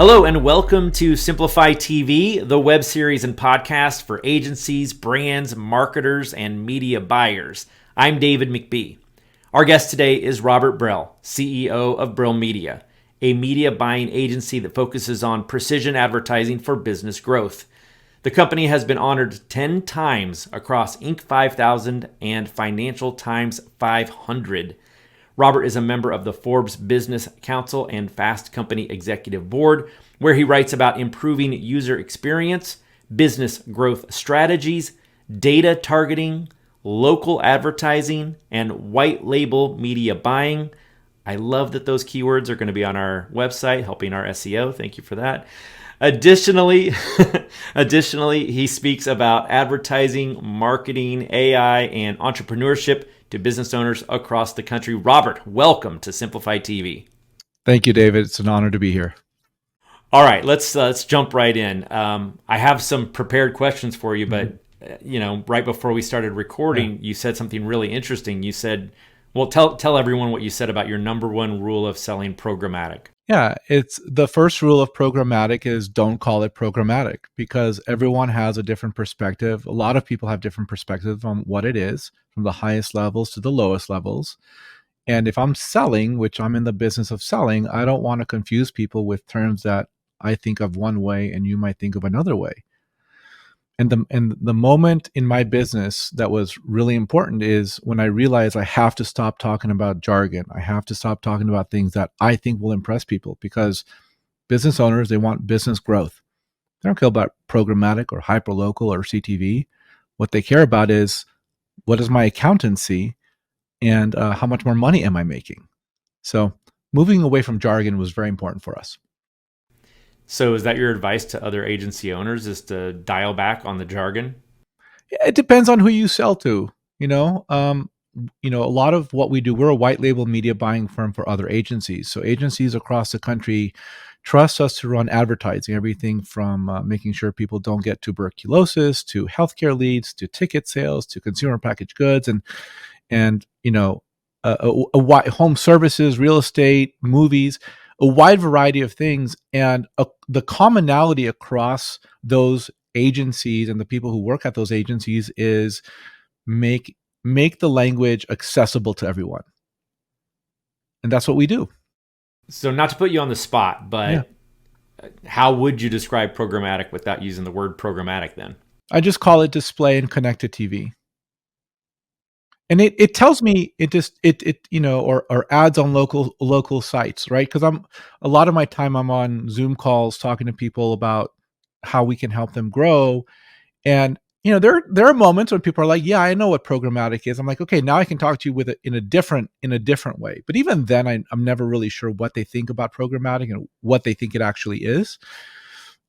Hello and welcome to Simplifi TV, the web series and podcast for agencies, brands, marketers, and media buyers. I'm David McBee. Our guest today is Robert Brill, CEO of Brill Media, a media buying agency that focuses on precision advertising for business growth. The company has been honored 10 times across Inc. 5000 and Financial Times 500. Robert is a member of the Forbes Business Council and Fast Company Executive Board, where he writes about improving user experience, business growth strategies, data targeting, local advertising, and white label media buying. I love that those keywords are going to be on our website, helping our SEO. Thank you for that. Additionally, he speaks about advertising, marketing, AI, and entrepreneurship to business owners across the country. Robert, welcome to Simplifi TV. Thank you, David. It's an honor to be here. All right, let's jump right in. I have some prepared questions for you, but right before we started recording, you said something really interesting. You said, well, tell everyone what you said about your number one rule of selling programmatic. Yeah, it's the first rule of programmatic is don't call it programmatic, because everyone has a different perspective. A lot of people have different perspectives on what it is, from the highest levels to the lowest levels. And if I'm selling, which I'm in the business of selling, I don't want to confuse people with terms that I think of one way and you might think of another way. And the moment in my business that was really important is when I realized I have to stop talking about jargon. I have to stop talking about things that I think will impress people, because business owners, they want business growth. They don't care about programmatic or hyperlocal or CTV. What they care about is, what is my accountancy and how much more money am I making? So moving away from jargon was very important for us. So is that your advice to other agency owners, is to dial back on the jargon? It depends on who you sell to. A lot of what we do, we're a white label media buying firm for other agencies. So agencies across the country trust us to run advertising, everything from making sure people don't get tuberculosis, to healthcare leads, to ticket sales, to consumer packaged goods, and home services, real estate, movies, a wide variety of things. And the commonality across those agencies and the people who work at those agencies is make the language accessible to everyone. And that's what we do. So not to put you on the spot, but how would you describe programmatic without using the word programmatic then? I just call it display and connected TV. And it tells me or ads on local sites, right? Because a lot of my time I'm on Zoom calls talking to people about how we can help them grow. And there are moments when people are like, yeah, I know what programmatic is. I'm like, okay, now I can talk to you in a different way. But even then, I'm never really sure what they think about programmatic and what they think it actually is.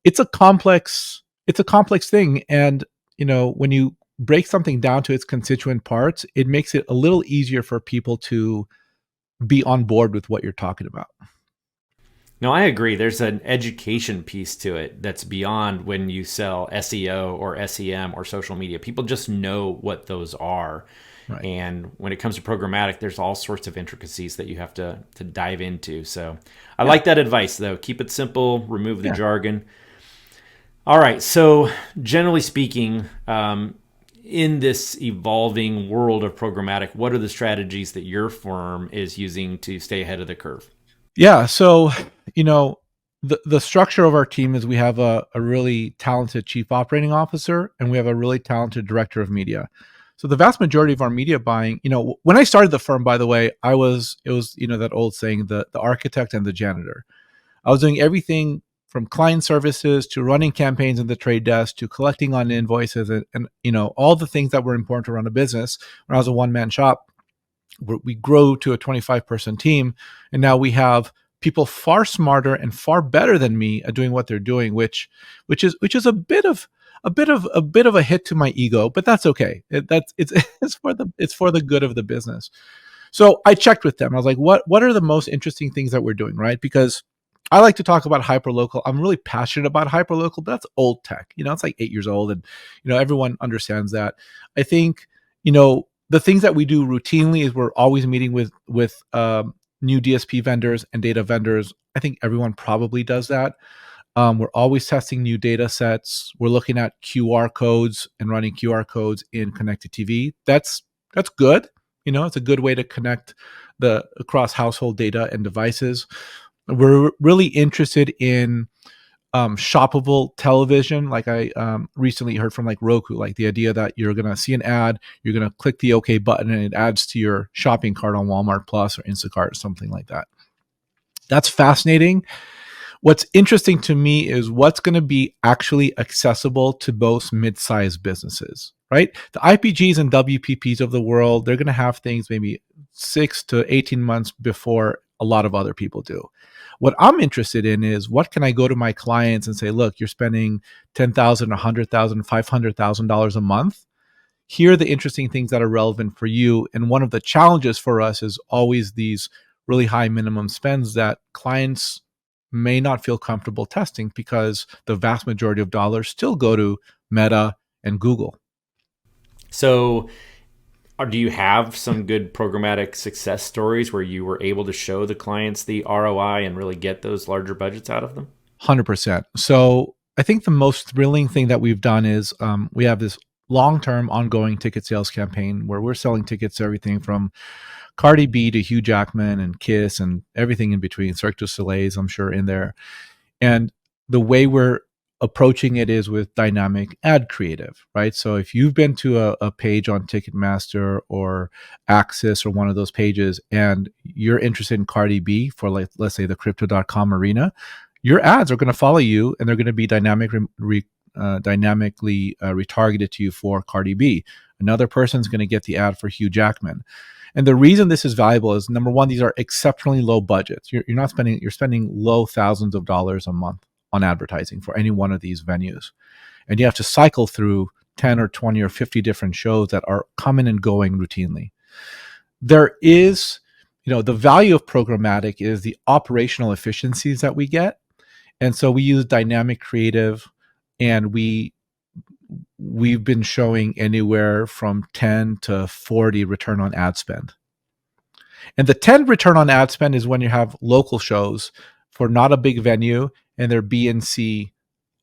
It's a complex thing. And when you break something down to its constituent parts, it makes it a little easier for people to be on board with what you're talking about. No, I agree. There's an education piece to it that's beyond when you sell SEO or SEM or social media. People just know what those are. Right. And when it comes to programmatic, there's all sorts of intricacies that you have to dive into. So I like that advice, though. Keep it simple, remove the jargon. All right. So generally speaking, in this evolving world of programmatic, what are the strategies that your firm is using to stay ahead of the curve? Yeah. So, the structure of our team is we have a really talented chief operating officer and we have a really talented director of media. So the vast majority of our media buying, when I started the firm, by the way, it was that old saying, the architect and the janitor. I was doing everything from client services to running campaigns in the trade desk to collecting on invoices and all the things that were important to run a business. When I was a one-man shop, we grew to a 25-person team, and now we have people far smarter and far better than me at doing what they're doing, which is a bit of a hit to my ego, but that's okay. It's for the good of the business. So I checked with them. I was like, what are the most interesting things that we're doing, right? Because I like to talk about hyperlocal. I'm really passionate about hyperlocal, but that's old tech. It's like 8 years old, and everyone understands that. I think the things that we do routinely is we're always meeting with new DSP vendors and data vendors. I think everyone probably does that. We're always testing new data sets. We're looking at QR codes and running QR codes in connected TV. That's good. It's a good way to connect the across household data and devices. We're really interested in shoppable television. Like I recently heard from like Roku, like the idea that you're gonna see an ad, you're gonna click the OK button, and it adds to your shopping cart on Walmart Plus or Instacart or something like that. That's fascinating. What's interesting to me is what's going to be actually accessible to most mid-sized businesses, right? The IPGs and WPPs of the world, they're going to have things maybe 6 to 18 months before a lot of other people do. What I'm interested in is what can I go to my clients and say, look, you're spending $10,000, $100,000, $500,000 a month. Here are the interesting things that are relevant for you. And one of the challenges for us is always these really high minimum spends that clients may not feel comfortable testing because the vast majority of dollars still go to Meta and Google. So, do you have some good programmatic success stories where you were able to show the clients the ROI and really get those larger budgets out of them? 100%. So I think the most thrilling thing that we've done is we have this long-term ongoing ticket sales campaign where we're selling tickets to everything from Cardi B to Hugh Jackman and Kiss and everything in between, Cirque du Soleil's, I'm sure, in there. And the way we're approaching it is with dynamic ad creative, right? So if you've been to a page on Ticketmaster or Axis or one of those pages and you're interested in Cardi B for, like, let's say the crypto.com arena, your ads are going to follow you and they're going to be dynamically retargeted to you for Cardi B. Another person's going to get the ad for Hugh Jackman. And the reason this is valuable is, number one, these are exceptionally low budgets. You're spending low thousands of dollars a month on advertising for any one of these venues. And you have to cycle through 10 or 20 or 50 different shows that are coming and going routinely. There is, the value of programmatic is the operational efficiencies that we get. And so we use dynamic creative, and we've been showing anywhere from 10 to 40 return on ad spend. And the 10 return on ad spend is when you have local shows for not a big venue and they're B and C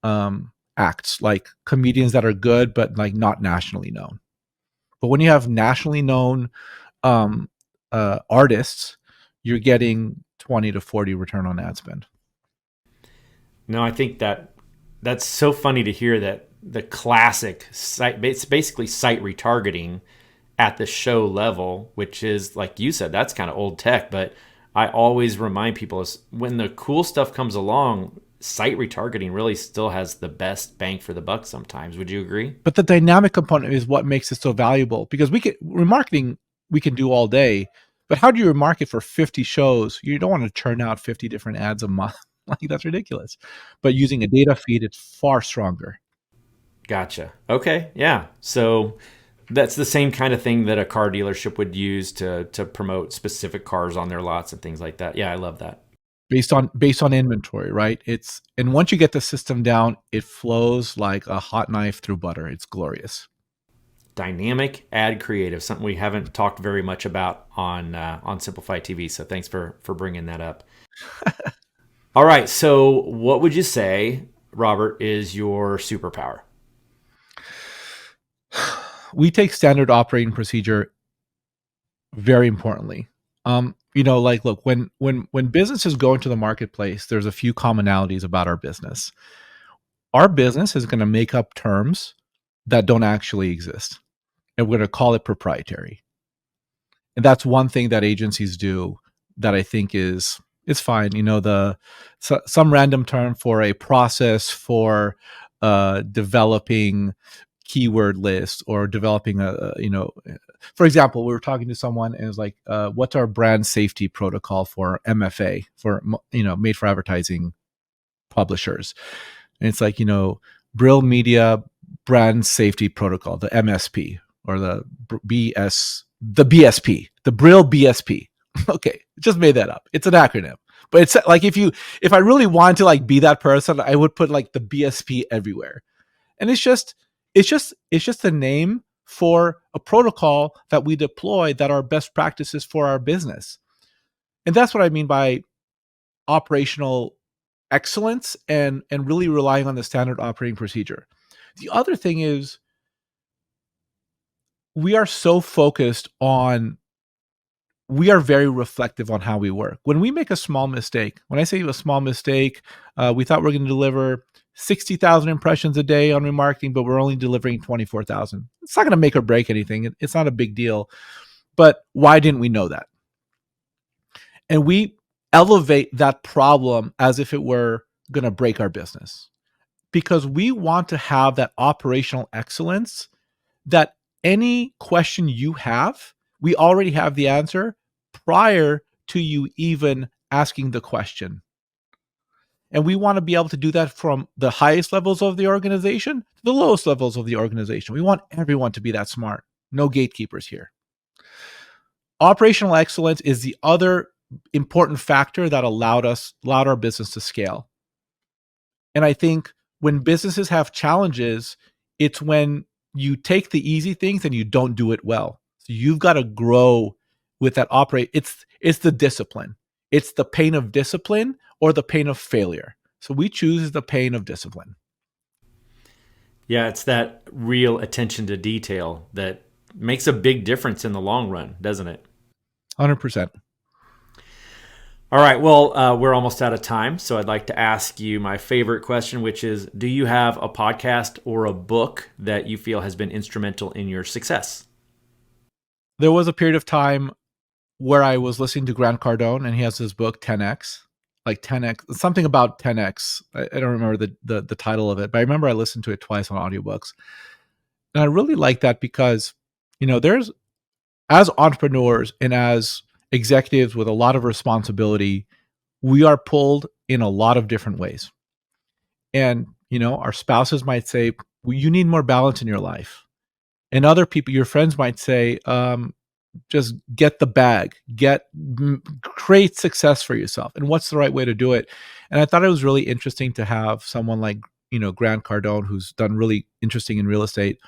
acts, like comedians that are good but like not nationally known. But when you have nationally known artists, you're getting 20 to 40 return on ad spend. No, I think that's so funny to hear that the classic site, it's basically site retargeting at the show level, which is, like you said, that's kind of old tech. But I always remind people is when the cool stuff comes along, site retargeting really still has the best bang for the buck sometimes. Would you agree? But the dynamic component is what makes it so valuable, because remarketing we can do all day, but how do you remarket for 50 shows? You don't want to churn out 50 different ads a month. Like, that's ridiculous. But using a data feed, it's far stronger. Gotcha. Okay. Yeah. So that's the same kind of thing that a car dealership would use to promote specific cars on their lots and things like that. Yeah, I love that. Based on inventory, right? And once you get the system down, it flows like a hot knife through butter. It's glorious. Dynamic ad creative, something we haven't talked very much about on Simplifi TV. So thanks for bringing that up. All right. So what would you say, Robert, is your superpower? We take standard operating procedure very importantly. Like, look, when businesses go into the marketplace, there's a few commonalities about our business. Our business is going to make up terms that don't actually exist, and we're going to call it proprietary. And that's one thing that agencies do that I think is fine. Some random term for a process for developing keyword lists or developing for example, we were talking to someone and it was like, what's our brand safety protocol for MFA, for made for advertising publishers? And it's like, Brill Media brand safety protocol, the MSP, or the BSP, the Brill BSP. Okay, just made that up. It's an acronym. But it's like, if I really wanted to like be that person, I would put like the BSP everywhere. And it's just the name for a protocol that we deploy that are best practices for our business. And that's what I mean by operational excellence and really relying on the standard operating procedure. The other thing is we are so focused on we are very reflective on how we work. When we make a small mistake, when I say a small mistake, we thought we are going to deliver 60,000 impressions a day on remarketing, but we're only delivering 24,000. It's not going to make or break anything. It's not a big deal. But why didn't we know that? And we elevate that problem as if it were going to break our business because we want to have that operational excellence that any question you have, we already have the answer prior to you even asking the question. And we want to be able to do that from the highest levels of the organization to the lowest levels of the organization. We want everyone to be that smart. No gatekeepers here. Operational excellence is the other important factor that allowed our business to scale. And I think when businesses have challenges, it's when you take the easy things and you don't do it well. So you've got to grow with that it's the discipline. It's the pain of discipline or the pain of failure. So we choose the pain of discipline. Yeah, it's that real attention to detail that makes a big difference in the long run, doesn't it? 100%. All right. Well, we're almost out of time. So I'd like to ask you my favorite question, which is, do you have a podcast or a book that you feel has been instrumental in your success? There was a period of time where I was listening to Grant Cardone, and he has his book 10X, like 10X, something about 10X. I don't remember the title of it, but I remember I listened to it twice on audiobooks. And I really like that because, there's, as entrepreneurs and as executives with a lot of responsibility, we are pulled in a lot of different ways. And, our spouses might say, well, you need more balance in your life. And other people, your friends might say, just get the bag, create success for yourself. And what's the right way to do it? And I thought it was really interesting to have someone like, Grant Cardone, who's done really interesting in real estate,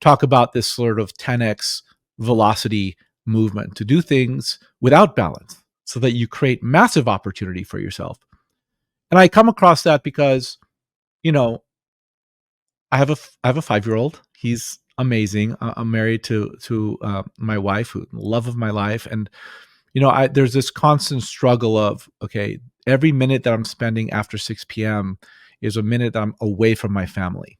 talk about this sort of 10X velocity movement to do things without balance so that you create massive opportunity for yourself. And I come across that because, I have a 5-year-old. He's amazing. I'm married to my wife, who love of my life, and there's this constant struggle of, okay, every minute that I'm spending after 6 p.m. is a minute that I'm away from my family.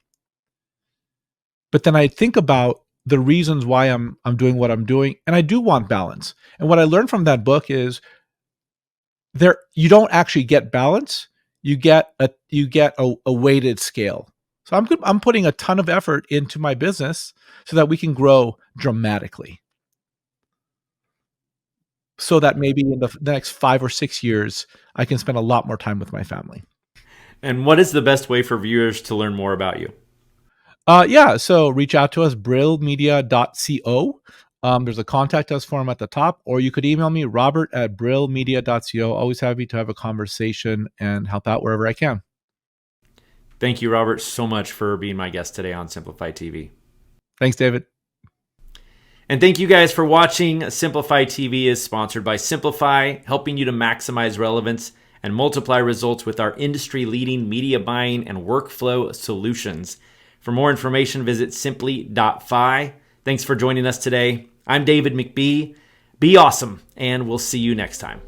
But then I think about the reasons why I'm doing what I'm doing, and I do want balance. And what I learned from that book is you don't actually get balance. You get a weighted scale. So I'm putting a ton of effort into my business so that we can grow dramatically. So that maybe in the next 5 or 6 years, I can spend a lot more time with my family. And what is the best way for viewers to learn more about you? Yeah, so reach out to us, brillmedia.co. There's a contact us form at the top, or you could email me, robert@brillmedia.co. Always happy to have a conversation and help out wherever I can. Thank you, Robert, so much for being my guest today on Simplifi TV. Thanks, David. And thank you guys for watching. Simplifi TV is sponsored by Simplifi, helping you to maximize relevance and multiply results with our industry-leading media buying and workflow solutions. For more information, visit simpli.fi. Thanks for joining us today. I'm David McBee. Be awesome, and we'll see you next time.